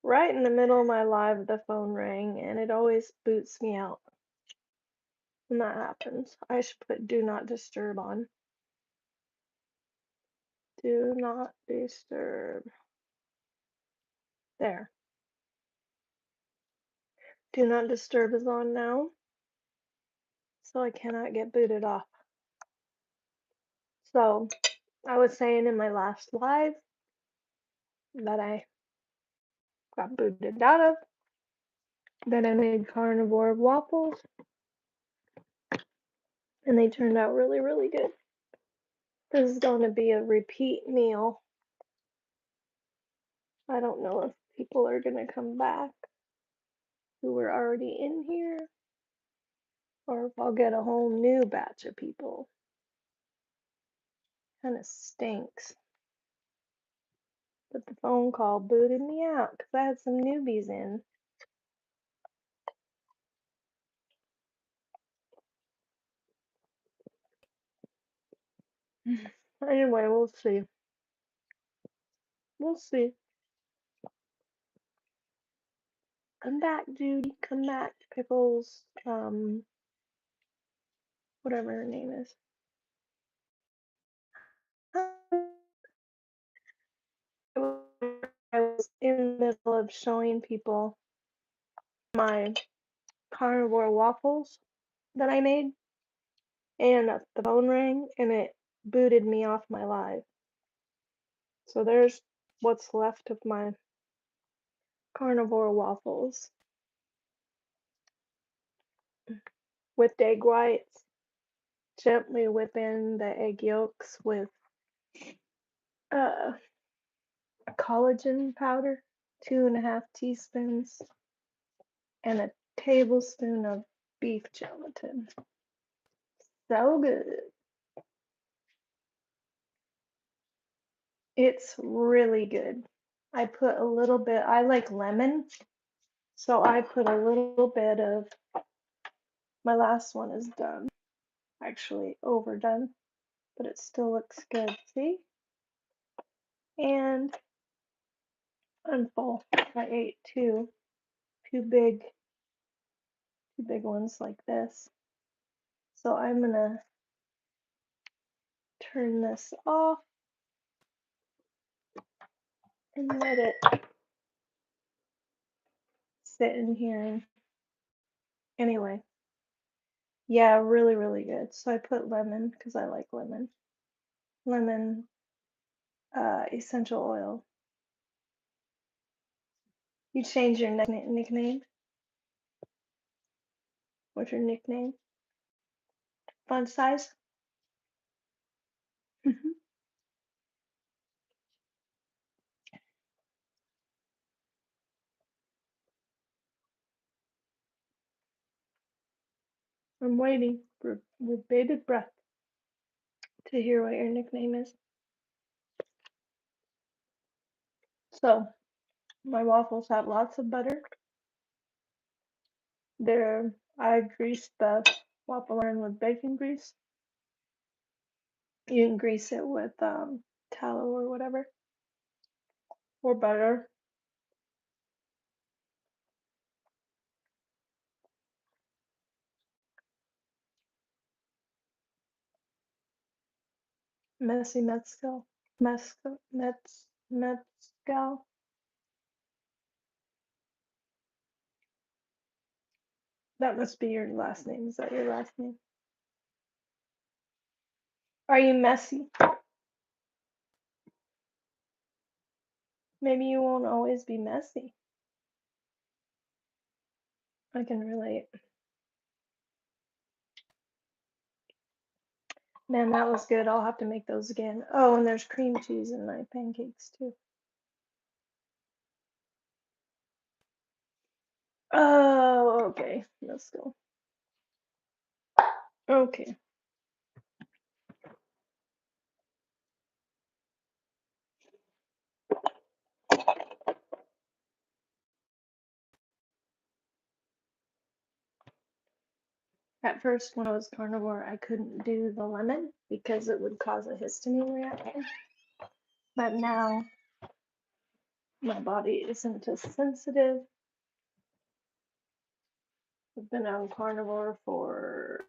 Right in the middle of my live, the phone rang, and it always boots me out when that happens. I should put do not disturb on. Do not disturb. There. Do not disturb is on now, so I cannot get booted off. So, I was saying in my last live that I got booted out of, that I made carnivore waffles, and they turned out really, really good. This is going to be a repeat meal. I don't know if people are going to come back who were already in here, or if I'll get a whole new batch of people. Kind of stinks. But the phone call booted me out because I had some newbies in. Anyway, we'll see. We'll see. Come back, Judy. Come back, Pickles. Whatever her name is. I was in the middle of showing people my carnivore waffles that I made, and the phone rang and it booted me off my live. So there's what's left of my carnivore waffles. Whipped egg whites, gently whip in the egg yolks with uh, collagen powder, 2.5 teaspoons, and a tablespoon of beef gelatin. So good. It's really good. I put a little bit, I like lemon, so I put a little bit of, my last one is done, actually overdone, but it still looks good, see? And I'm full. I ate two big ones like this. So I'm gonna turn this off and let it sit in here. Anyway, yeah, really, really good. So I put lemon because I like lemon. Lemon essential oil. You change your nickname? What's your nickname? Font size? I'm waiting with bated breath to hear what your nickname is. So, my waffles have lots of butter. I grease the waffle iron with bacon grease. You can grease it with tallow or whatever, or butter. Messy mezcal. That must be your last name. Is that your last name? Are you messy? Maybe you won't always be messy. I can relate. Man, that was good. I'll have to make those again. Oh, and there's cream cheese in my pancakes too. Oh, okay. Let's go. Okay. At first, when I was carnivore, I couldn't do the lemon because it would cause a histamine reaction. But now my body isn't as sensitive. I've been on carnivore for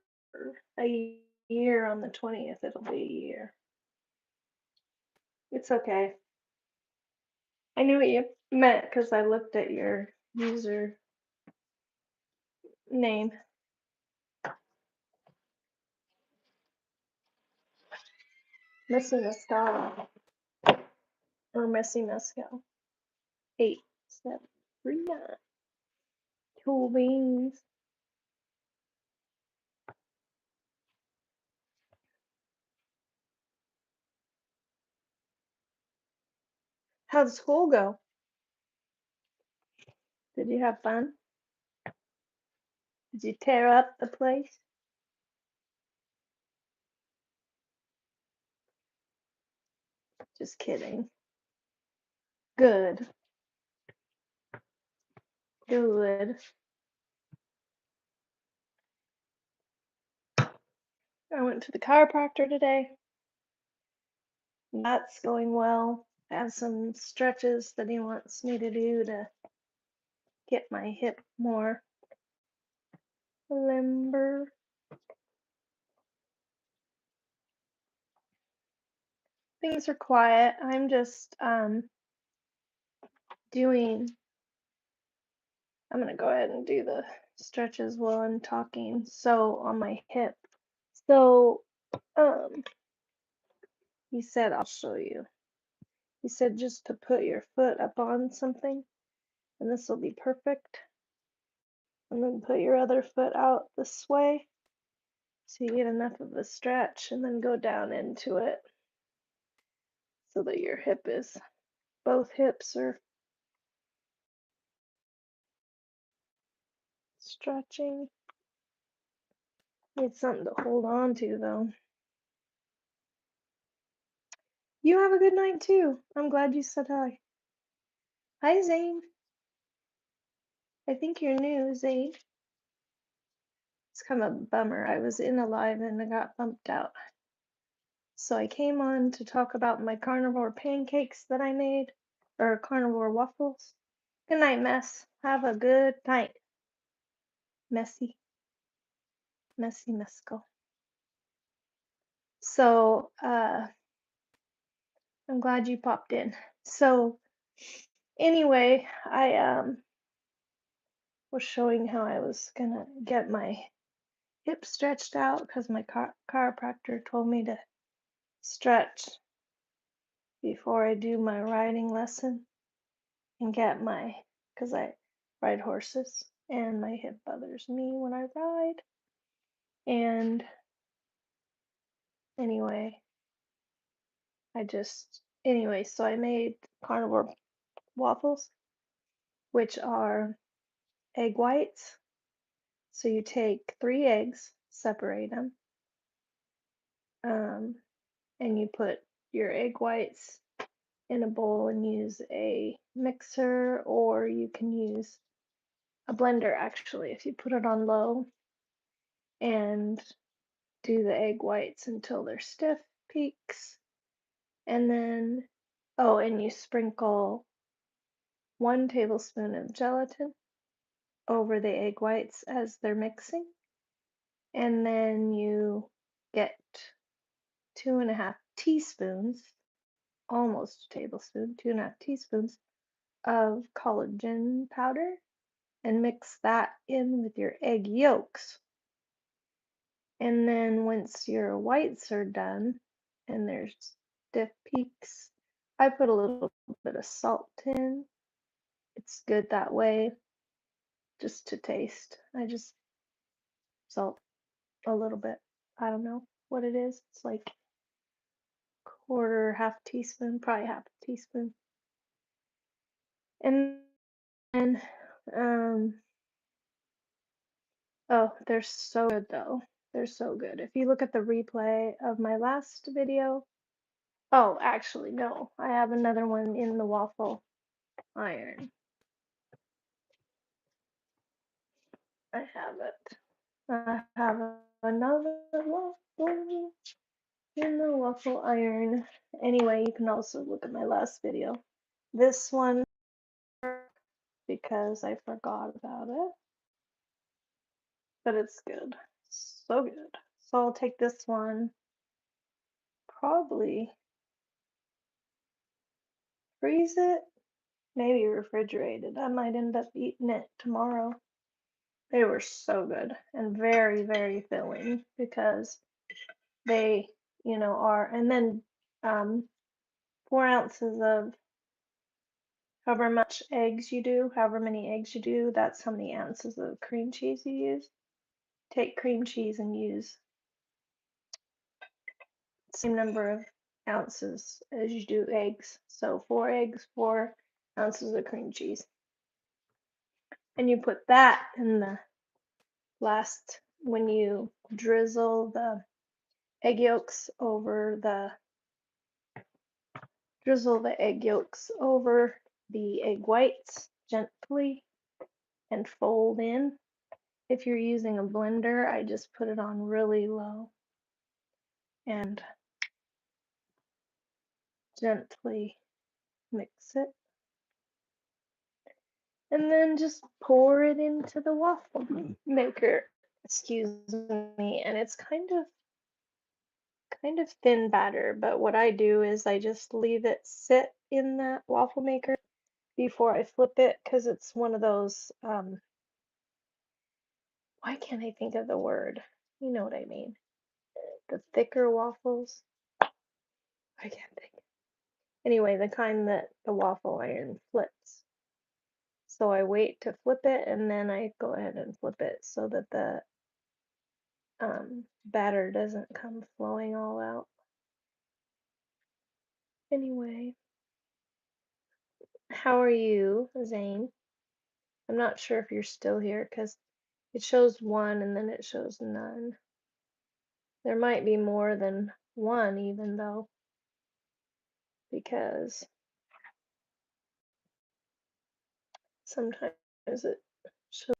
a year. On the 20th, it'll be a year. It's okay. I knew what you meant because I looked at your user name. Missy Moscato or Missy Mescal. 8739. Cool beans. How'd school go? Did you have fun? Did you tear up the place? Just kidding. Good. Good. I went to the chiropractor today. That's going well. I have some stretches that he wants me to do to get my hip more limber. Things are quiet. I'm just doing. I'm gonna go ahead and do the stretches while I'm talking. So on my hip. So he said I'll show you. He said just to put your foot up on something, and this will be perfect. And then put your other foot out this way so you get enough of a stretch, and then go down into it so that your hip is, both hips are stretching. Need something to hold on to though. You have a good night too. I'm glad you said hi. Hi Zane. I think you're new, Zane. It's kind of a bummer. I was in a live and I got bumped out. So I came on to talk about my carnivore pancakes that I made, or carnivore waffles. Good night, Mess. Have a good night. Messy. Messy Mescal. So, I'm glad you popped in. So, anyway, I was showing how I was gonna get my hip stretched out because my chiropractor told me to stretch before I do my riding lesson and get my, because I ride horses and my hip bothers me when I ride. And anyway, so I made carnivore waffles, which are egg whites. So you take 3 eggs, separate them, and you put your egg whites in a bowl and use a mixer, or you can use a blender actually if you put it on low, and do the egg whites until they're stiff peaks. And then, oh, and you sprinkle 1 tablespoon of gelatin over the egg whites as they're mixing. And then you get 2.5 teaspoons, almost a tablespoon, 2.5 teaspoons of collagen powder, and mix that in with your egg yolks. And then once your whites are done and there's stiff peaks, I put a little bit of salt in. It's good that way, just to taste. I just salt a little bit. I don't know what it is. It's like quarter, half teaspoon, probably half a teaspoon. And then, oh, they're so good though. They're so good. If you look at the replay of my last video, oh, actually, no, I have another one in the waffle iron. I have it. I have another waffle in the waffle iron. Anyway, you can also look at my last video. This one because I forgot about it, but it's good. So good. So I'll take this one, probably freeze it, maybe refrigerate it. I might end up eating it tomorrow. They were so good and very, very filling because they, are, and then 4 ounces of however many eggs you do, that's how many ounces of cream cheese you use. Take cream cheese and use the same number of ounces as you do eggs. So 4 eggs, 4 ounces of cream cheese. And you put that in the last, when you drizzle the egg yolks over the egg whites gently and fold in. If you're using a blender, I just put it on really low and gently mix it. And then just pour it into the waffle maker. Excuse me. And it's kind of thin batter, but what I do is I just leave it sit in that waffle maker before I flip it because it's one of those why can't I think of the word? You know what I mean. The thicker waffles. I can't think. Anyway, the kind that the waffle iron flips. So I wait to flip it and then I go ahead and flip it so that the batter doesn't come flowing all out. Anyway, how are you, Zane? I'm not sure if you're still here because it shows one and then it shows none. There might be more than one even though, because sometimes it shows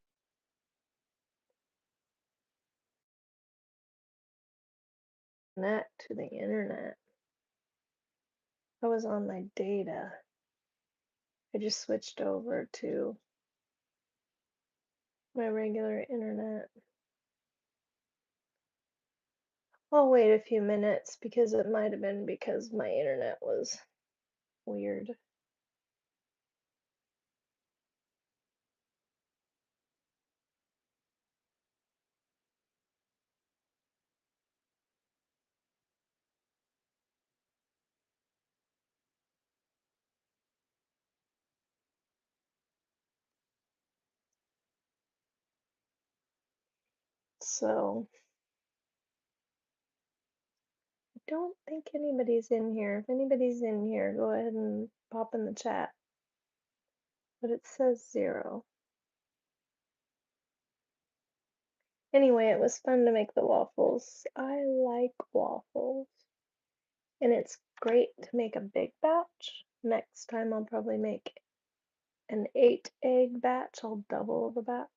connect to the internet. I was on my data. I just switched over to my regular internet. I'll wait a few minutes because it might have been because my internet was weird. So I don't think anybody's in here. If anybody's in here, go ahead and pop in the chat. But it says 0. Anyway, it was fun to make the waffles. I like waffles. And it's great to make a big batch. Next time I'll probably make an 8-egg batch. I'll double the batch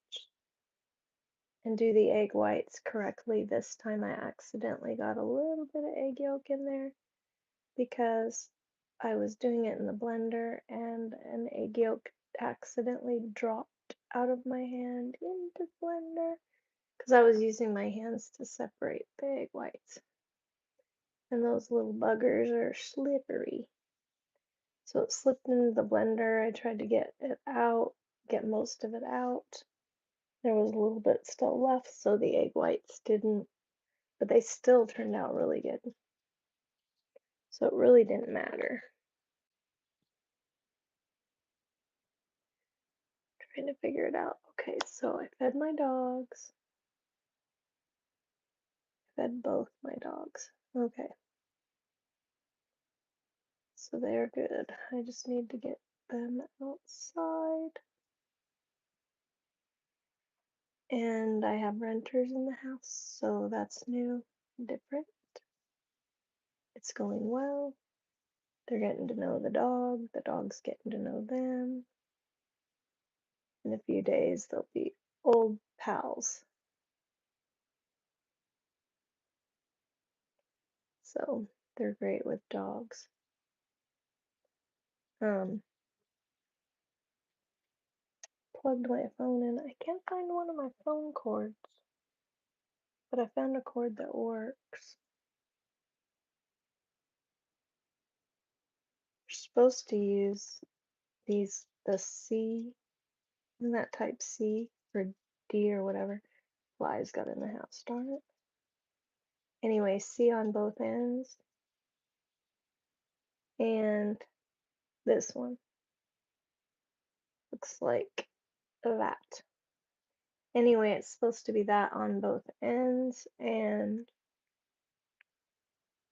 and do the egg whites correctly. This time I accidentally got a little bit of egg yolk in there because I was doing it in the blender and an egg yolk accidentally dropped out of my hand into the blender because I was using my hands to separate the egg whites. And those little buggers are slippery. So it slipped into the blender. I tried to get it out, get most of it out. There was a little bit still left, so the egg whites didn't, but they still turned out really good. So it really didn't matter. Trying to figure it out. Okay, so I fed my dogs. Fed both my dogs. Okay. So they're good. I just need to get them outside. And I have renters in the house, so that's new, different. It's going well. They're getting to know the dog's getting to know them. In a few days, they'll be old pals. So they're great with dogs. Um, plugged my phone in. I can't find one of my phone cords, but I found a cord that works. You're supposed to use the C, isn't that type C or D or whatever? Flies got in the house, darn it. Anyway, C on both ends, and this one looks like that. Anyway, it's supposed to be that on both ends, and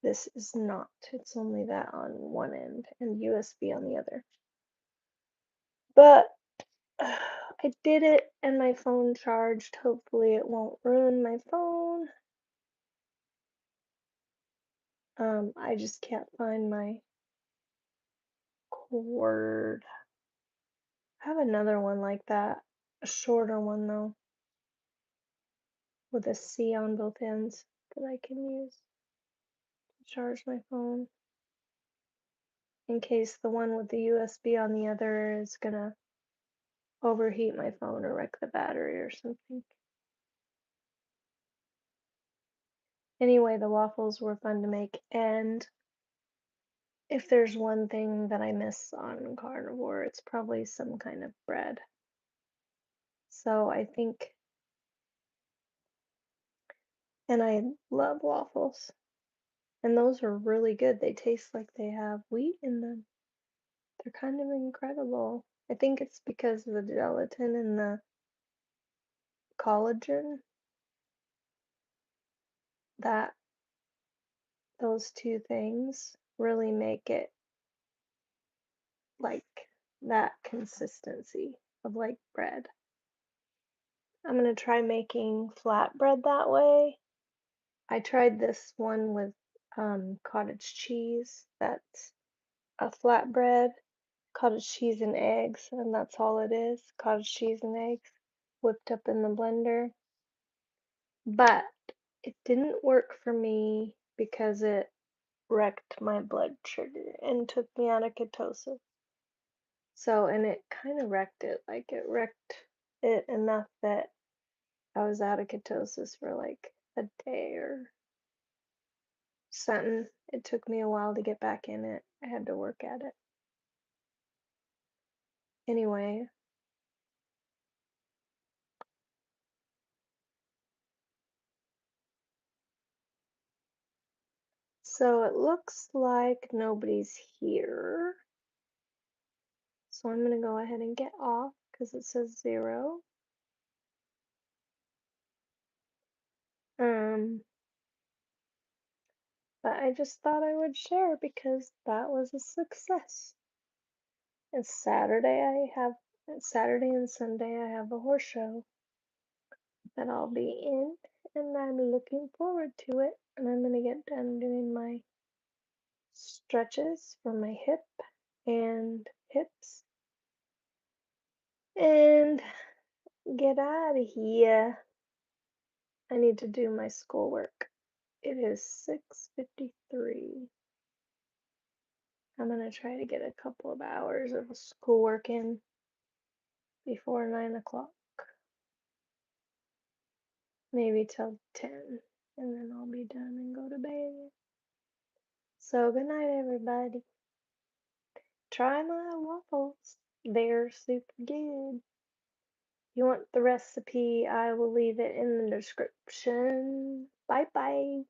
this is not. It's only that on one end and USB on the other. But I did it and my phone charged. Hopefully it won't ruin my phone. I just can't find my cord. I have another one like that, a shorter one though, with a C on both ends that I can use to charge my phone in case the one with the USB on the other is gonna overheat my phone or wreck the battery or something. Anyway, the waffles were fun to make, and if there's one thing that I miss on Carnivore, it's probably some kind of bread. So I think, and I love waffles, and those are really good. They taste like they have wheat in them. They're kind of incredible. I think it's because of the gelatin and the collagen that those two things really make it like that consistency of like bread. I'm gonna try making flatbread that way. I tried this one with cottage cheese. That's a flatbread, cottage cheese and eggs, and that's all it is. Cottage cheese and eggs whipped up in the blender. But it didn't work for me because it wrecked my blood sugar and took me out of ketosis. So, and it kind of wrecked it. Like it wrecked it enough that I was out of ketosis for like a day or something. It took me a while to get back in it. I had to work at it. Anyway, so it looks like nobody's here. So I'm going to go ahead and get off because it says 0. Um, but I just thought I would share because that was a success. It's Saturday and Sunday I have a horse show that I'll be in, and I'm looking forward to it. And I'm gonna get done doing my stretches for my hip and hips and get out of here. I need to do my schoolwork. It is 6:53. I'm gonna try to get a couple of hours of schoolwork in before 9 o'clock, maybe till 10, and then I'll be done and go to bed. So good night, everybody. Try my waffles. They're super good. If you want the recipe, I will leave it in the description. Bye bye.